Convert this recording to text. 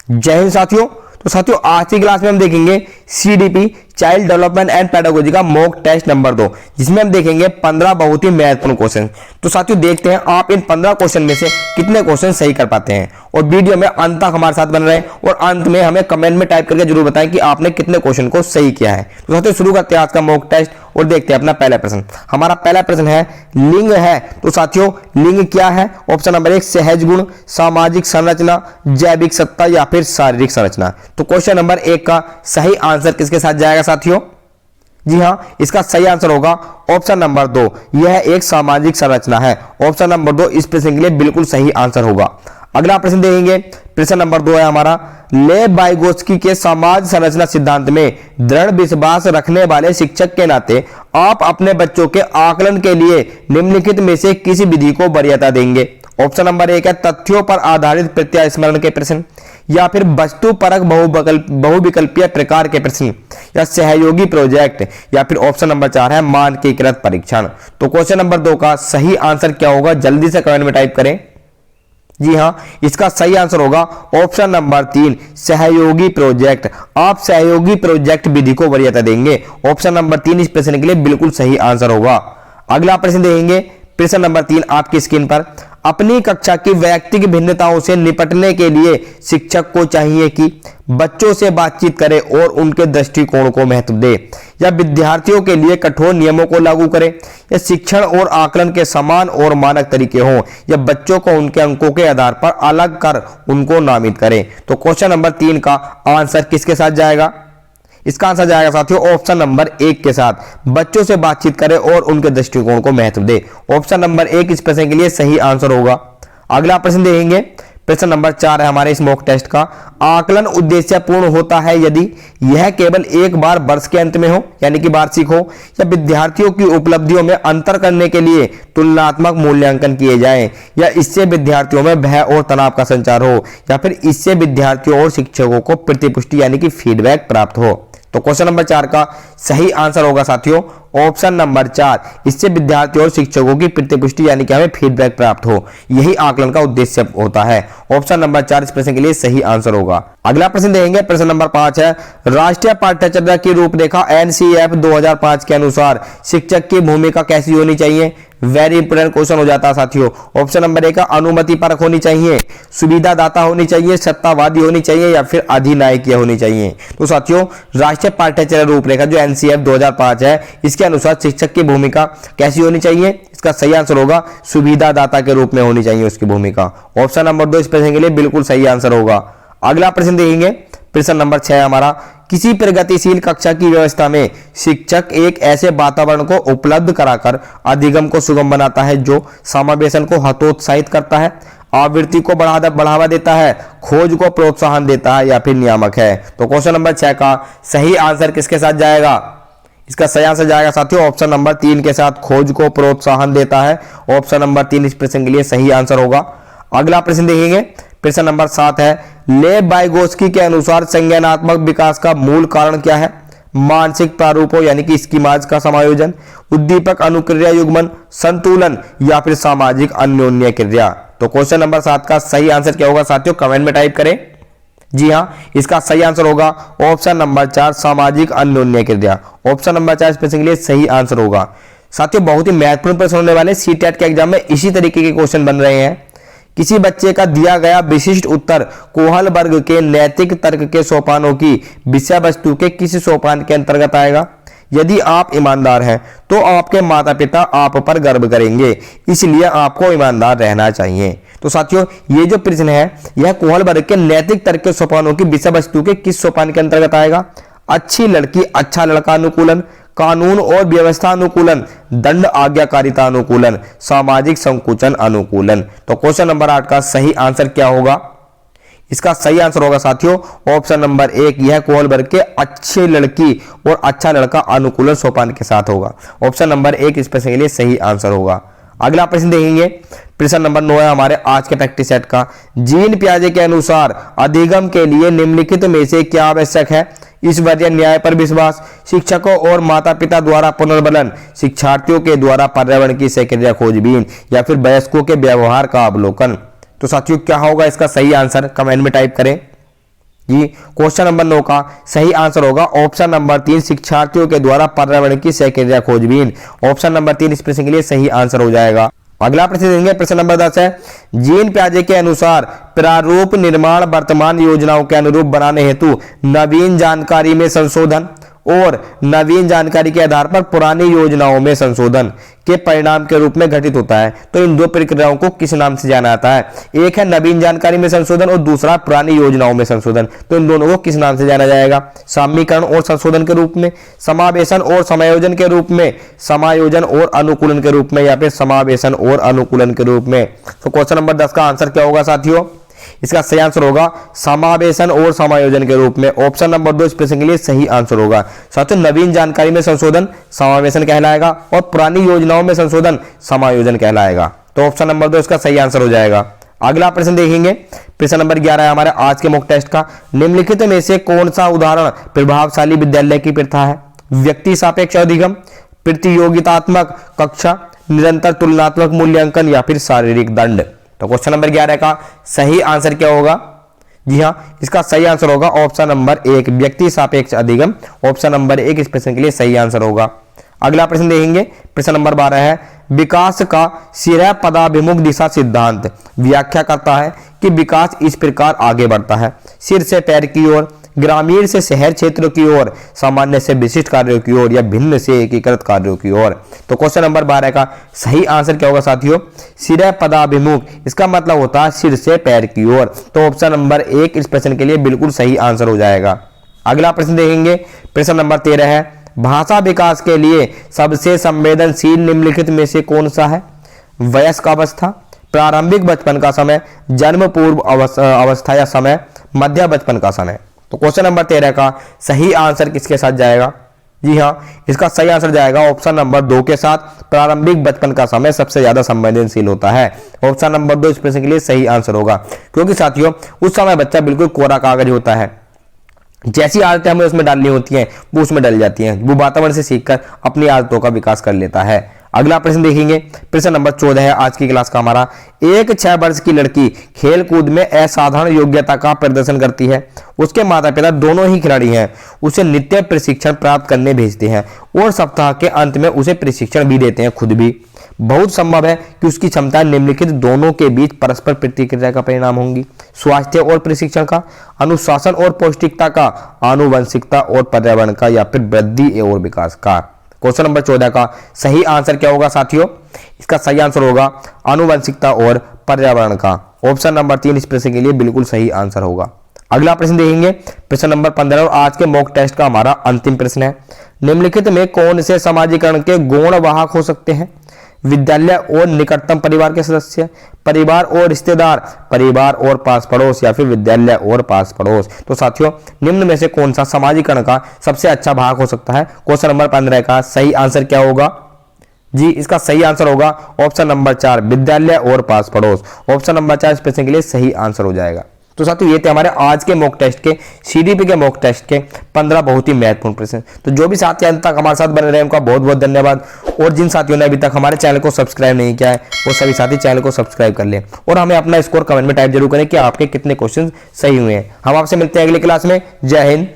जय हिंद साथियों। तो साथियों आज की क्लास में हम देखेंगे CDP child development and pedagogy का मॉक टेस्ट नंबर 2, जिसमें हम देखेंगे 15 बहुत ही महत्वपूर्ण क्वेश्चन। तो साथियों देखते हैं आप इन 15 क्वेश्चन में से कितने क्वेश्चन सही कर पाते हैं, और वीडियो में अंत तक हमारे साथ बन रहे हैं और अंत में हमें कमेंट में टाइप करके जरूर बताएं कि आपने कितने क्वेश्चन को सही किया है। तो साथियों शुरू करते हैं आज का मॉक टेस्ट और देखते हैं अपना पहला प्रश्न। हमारा पहला प्रश्न है लिंग है। तो साथियों लिंग क्या है? ऑप्शन नंबर 1 सहज गुण, सामाजिक संरचना, जैविक सत्ता या फिर शारीरिक संरचना। तो क्वेश्चन नंबर 1 का सही आंसर किसके साथ जाएगा साथियों? जी हां, इसका सही आंसर होगा ऑप्शन नंबर 2, यह एक सामाजिक संरचना है। ऑप्शन नंबर 2 इस प्रश्न के लिए बिल्कुल सही आंसर होगा। अगला प्रश्न देखेंगे, प्रश्न नंबर 2 है हमारा, लेव वाइगोत्स्की के समाज संरचना सिद्धांत में दृढ़ विश्वास रखने वाले शिक्षक के नाते आप अपने बच्चों के आकलन के लिए निम्नलिखित में से किस विधि को वरीयता देंगे? ऑप्शन नंबर 1 है तथ्यों पर आधारित प्रत्यास्मरण के प्रश्न, या फिर वस्तु परक बहुविकल्पीय प्रकार के प्रश्न, या सहयोगी प्रोजेक्ट, या फिर ऑप्शन नंबर 4 है मानकीकृत परीक्षण। तो क्वेश्चन नंबर 2 का सही आंसर क्या होगा? जल्दी से कमेंट में टाइप करें। जी हां, इसका सही आंसर होगा ऑप्शन नंबर 3 सहयोगी प्रोजेक्ट। आप सहयोगी प्रोजेक्ट विधि को वरीयता देंगे। ऑप्शन नंबर 3 इस प्रश्न के लिए बिल्कुल सही आंसर होगा। अगला प्रश्न देखेंगे, प्रश्न नंबर 3 आपकी स्क्रीन पर, अपनी कक्षा की वैयक्तिक भिन्नताओं से निपटने के लिए शिक्षक को चाहिए कि बच्चों से बातचीत करे और उनके दृष्टिकोण को महत्व दे, या विद्यार्थियों के लिए कठोर नियमों को लागू करे, या शिक्षण और आकलन के समान और मानक तरीके हों, या बच्चों को उनके अंकों के आधार पर अलग कर उनको नामित करे। तो क्वेश्चन नंबर 3 का आंसर किसके साथ जाएगा? इसका आंसर जाएगा साथियों ऑप्शन नंबर 1 के साथ, बच्चों से बातचीत करें और उनके दृष्टिकोण को महत्व दे। ऑप्शन नंबर 1 इस प्रश्न के लिए सही आंसर होगा। अगला प्रश्न देखेंगे, प्रश्न नंबर 4 है हमारे इस मॉक टेस्ट का, आकलन उद्देश्यपूर्ण होता है यदि यह केवल एक बार वर्ष के अंत में हो, यानी कि वार्षिक हो, या विद्यार्थियों की उपलब्धियों में अंतर करने के लिए तुलनात्मक मूल्यांकन किए जाएं, या इससे विद्यार्थियों में भय और तनाव का संचार हो, या फिर इससे विद्यार्थियों और शिक्षकों को प्रतिपुष्टि यानी कि फीडबैक प्राप्त हो। तो क्वेश्चन नंबर 4 का सही आंसर होगा साथियों ऑप्शन नंबर 4, इससे विद्यार्थियों और शिक्षकों की प्रतिपुष्टि यानी कि हमें फीडबैक प्राप्त हो, यही आकलन का उद्देश्य होता है। ऑप्शन नंबर 4 इस प्रश्न के लिए सही आंसर होगा। अगला प्रश्न देखेंगे, प्रश्न नंबर 5 है, राष्ट्रीय पाठ्यचर्या की रूपरेखा एनसीईएफ 2005 के अनुसार शिक्षक की भूमिका कैसी होनी चाहिए? वेरी इंपोर्टेंट क्वेश्चन हो जाता है साथियों। ऑप्शन नंबर 1 का अनुमति परक होनी चाहिए, सुविधादाता होनी चाहिए, सत्तावादी होनी चाहिए, या फिर अधिनायकीय होनी चाहिए। तो साथियों राष्ट्रीय पाठ्यचर्या रूपरेखा जो एनसीईएफ 2005 है, इसके अनुसार शिक्षक की भूमिका कैसी होनी चाहिए? इसका सही आंसर होगा सुविधादाता के रूप में होनी चाहिए उसकी भूमिका। ऑप्शन नंबर 2 इस प्रश्न के लिए बिल्कुल सही आंसर होगा। अगला प्रश्न देखेंगे, प्रश्न नंबर 6 हमारा, किसी प्रगतिशील कक्षा की व्यवस्था में शिक्षक एक ऐसे वातावरण को उपलब्ध कराकर अधिगम को सुगम बनाता है जो समावेशन को हतोत्साहित करता है, आवृत्ति को बढ़ावा देता है, खोज को प्रोत्साहन देता है, या फिर नियामक है। तो क्वेश्चन नंबर 6 का सही आंसर किसके साथ जाएगा? इसका सही आंसर जाएगा साथियों ऑप्शन नंबर 3 के साथ, खोज को प्रोत्साहन देता है। ऑप्शन नंबर 3 इस प्रश्न के लिए सही आंसर होगा। अगला प्रश्न देखेंगे, प्रश्न नंबर 7 है, लेव वाइगोत्स्की के अनुसार संज्ञानात्मक विकास का मूल कारण क्या है? मानसिक प्रारूपों यानी कि स्कीमाज का समायोजन, उद्दीपक अनुक्रिया युग्मन, संतुलन, या फिर सामाजिक अन्योन्य क्रिया। तो क्वेश्चन नंबर 7 का सही आंसर क्या होगा साथियों? कमेंट में टाइप करें। जी हां, इसका सही आंसर होगा ऑप्शन नंबर 4 सामाजिक अन्योन्य क्रिया। ऑप्शन नंबर 4 इस प्रश्न के लिए सही आंसर होगा। साथियों बहुत ही महत्वपूर्ण प्रश्न होने वाले सीटेट के एग्जाम में इसी तरीके के क्वेश्चन बन रहे हैं। किसी बच्चे का दिया गया विशिष्ट उत्तर कोहल वर्ग के नैतिक तर्क के सोपानों की विषय वस्तु के किस सोपान के अंतर्गत आएगा? यदि आप ईमानदार हैं तो आपके माता पिता आप पर गर्व करेंगे, इसलिए आपको ईमानदार रहना चाहिए। तो साथियों ये जो प्रश्न है यह कोहल वर्ग के नैतिक तर्क के सोपानों की विषय वस्तु के किस सोपान के अंतर्गत आएगा? अच्छी लड़की अच्छा लड़का अनुकूलन, कानून और व्यवस्था अनुकूलन, दंड आज्ञाकारिता अनुकूलन, सामाजिक संकुचन अनुकूलन। तो क्वेश्चन नंबर 8 का सही आंसर क्या होगा? इसका सही आंसर होगा साथियों ऑप्शन नंबर 1, यह कोहल वर्ग के अच्छी लड़की और अच्छा लड़का अनुकूलन सोपान के साथ होगा। ऑप्शन नंबर 1 इस प्रश्न के लिए सही आंसर होगा। अगला प्रश्न देखेंगे, प्रश्न नंबर 9 है हमारे आज के प्रैक्टिस सेट का, जीन पियाजे के अनुसार अधिगम के लिए निम्नलिखित में से क्या आवश्यक है? ईश्वरीय न्याय पर विश्वास, शिक्षकों और माता पिता द्वारा पुनर्बलन, शिक्षार्थियों के द्वारा पर्यावरण की सक्रिय खोजबीन, या फिर वयस्कों के व्यवहार का अवलोकन। तो साथियों क्या होगा इसका सही आंसर? कमेंट में टाइप करें। जी क्वेश्चन नंबर 9 का सही आंसर होगा ऑप्शन नंबर 3, शिक्षार्थियों के द्वारा पर्यावरण की सहक्रिया खोजबीन। ऑप्शन नंबर 3 इस प्रश्न के लिए सही आंसर हो जाएगा। अगला प्रश्न देंगे, प्रश्न नंबर 10 है, जीन प्याजे के अनुसार प्रारूप निर्माण वर्तमान योजनाओं के अनुरूप बनाने हेतु नवीन जानकारी में संशोधन और नवीन जानकारी के आधार पर पुरानी योजनाओं में संशोधन के परिणाम के रूप में घटित होता है। तो इन दो प्रक्रियाओं को किस नाम से जाना जाता है? एक है नवीन जानकारी में संशोधन और दूसरा पुरानी योजनाओं में संशोधन। तो इन दोनों को किस नाम से जाना जाएगा? सामीकरण और संशोधन के रूप में, समावेशन और समायोजन के रूप में, समायोजन और अनुकूलन के रूप में, या फिर समावेशन और अनुकूलन के रूप में। तो क्वेश्चन नंबर 10 का आंसर क्या होगा साथियों? इसका सही आंसर होगा समावेशन और समायोजन के रूप में। ऑप्शन नंबर 2 इस प्रश्न के लिए सही आंसर होगा। साथियों नवीन जानकारी में संशोधन समावेशन कहलाएगा और पुरानी योजनाओं में संशोधन समायोजन कहलाएगा। तो ऑप्शन नंबर 2 इसका सही आंसर हो जाएगा। अगला प्रश्न देखेंगे, प्रश्न नंबर 11 है हमारे आज के मॉक टेस्ट का, निम्नलिखित में से कौन सा उदाहरण प्रभावशाली विद्यालय की प्रथा है? व्यक्ति सापेक्ष अधिगम, प्रतियोगितात्मक कक्षा, निरंतर तुलनात्मक मूल्यांकन, या फिर शारीरिक दंड। तो क्वेश्चन नंबर 11 का सही आंसर क्या होगा? जी हाँ, इसका सही आंसर होगा ऑप्शन नंबर 1, व्यक्ति सापेक्ष अधिगम। ऑप्शन नंबर 1 इस प्रश्न के लिए सही आंसर होगा। अगला प्रश्न देखेंगे, प्रश्न नंबर 12 है, विकास का सिरा पदाभिमुख दिशा सिद्धांत व्याख्या करता है कि विकास इस प्रकार आगे बढ़ता है, सिर से पैर की ओर, ग्रामीण से शहर क्षेत्रों की ओर, सामान्य से विशिष्ट कार्यों की ओर, या भिन्न से एकीकृत कार्यों की ओर। तो क्वेश्चन नंबर 12 का सही आंसर क्या होगा साथियों? सिरा पदाभिमुख, इसका मतलब होता है सिर से पैर की ओर। तो ऑप्शन नंबर 1 इस प्रश्न के लिए बिल्कुल सही आंसर हो जाएगा। अगला प्रश्न देखेंगे, प्रश्न नंबर 13 है, भाषा विकास के लिए सबसे संवेदनशील निम्नलिखित में से कौन सा है? वयस्क अवस्था, प्रारंभिक बचपन का समय, जन्म पूर्व अवस्था या समय, मध्य बचपन का समय। तो क्वेश्चन नंबर 13 का सही आंसर किसके साथ जाएगा? जी हाँ, इसका सही आंसर जाएगा ऑप्शन नंबर 2 के साथ, प्रारंभिक बचपन का समय सबसे ज्यादा संवेदनशील होता है। ऑप्शन नंबर 2 इस प्रश्न के लिए सही आंसर होगा, क्योंकि साथियों उस समय बच्चा बिल्कुल कोरा कागज होता है, जैसी आदतें हमें उसमें डालनी होती हैं वो उसमें डल जाती हैं, वो वातावरण से सीखकर अपनी आदतों का विकास कर लेता है। अगला प्रश्न देखेंगे, प्रश्न नंबर 14 है आज की क्लास का हमारा, एक 6 वर्ष की लड़की खेल कूद में असाधारण योग्यता का प्रदर्शन करती है, उसके माता पिता दोनों ही खिलाड़ी हैं, उसे नित्य प्रशिक्षण प्राप्त करने भेजते हैं और सप्ताह के अंत में उसे प्रशिक्षण भी देते हैं खुद भी। बहुत संभव है कि उसकी क्षमताएं निम्नलिखित दोनों के बीच परस्पर प्रतिक्रिया का परिणाम होंगी, स्वास्थ्य और प्रशिक्षण का, अनुशासन और पौष्टिकता का, आनुवंशिकता और पर्यावरण का, या फिर वृद्धि और विकास का। क्वेश्चन नंबर 14 का सही आंसर क्या होगा साथियों? इसका सही आंसर होगा आनुवंशिकता और पर्यावरण का। ऑप्शन नंबर 3 इस प्रश्न के लिए बिल्कुल सही आंसर होगा। अगला प्रश्न देखेंगे, प्रश्न नंबर 15 और आज के मॉक टेस्ट का हमारा अंतिम प्रश्न है, निम्नलिखित में कौन से समाजीकरण के गुण वाहक हो सकते हैं? विद्यालय और निकटतम परिवार के सदस्य, परिवार और रिश्तेदार, परिवार और पास पड़ोस, या फिर विद्यालय और पास पड़ोस। तो साथियों निम्न में से कौन सा समाजीकरण का सबसे अच्छा भाग हो सकता है? क्वेश्चन नंबर 15 का सही आंसर क्या होगा? जी इसका सही आंसर होगा ऑप्शन नंबर 4, विद्यालय और पास पड़ोस। ऑप्शन नंबर 4 इस प्रश्न के लिए सही आंसर हो जाएगा। तो साथियों ये थे हमारे आज के मॉक टेस्ट के, सीडीपी के मॉक टेस्ट के 15 बहुत ही महत्वपूर्ण प्रश्न। तो जो भी साथी अंत तक हमारे साथ बने रहे उनका बहुत बहुत धन्यवाद, और जिन साथियों ने अभी तक हमारे चैनल को सब्सक्राइब नहीं किया है वो सभी साथी चैनल को सब्सक्राइब कर लें, और हमें अपना स्कोर कमेंट में टाइप जरूर करें कि आपके कितने क्वेश्चन सही हुए हैं। हम आपसे मिलते हैं अगली क्लास में। जय हिंद।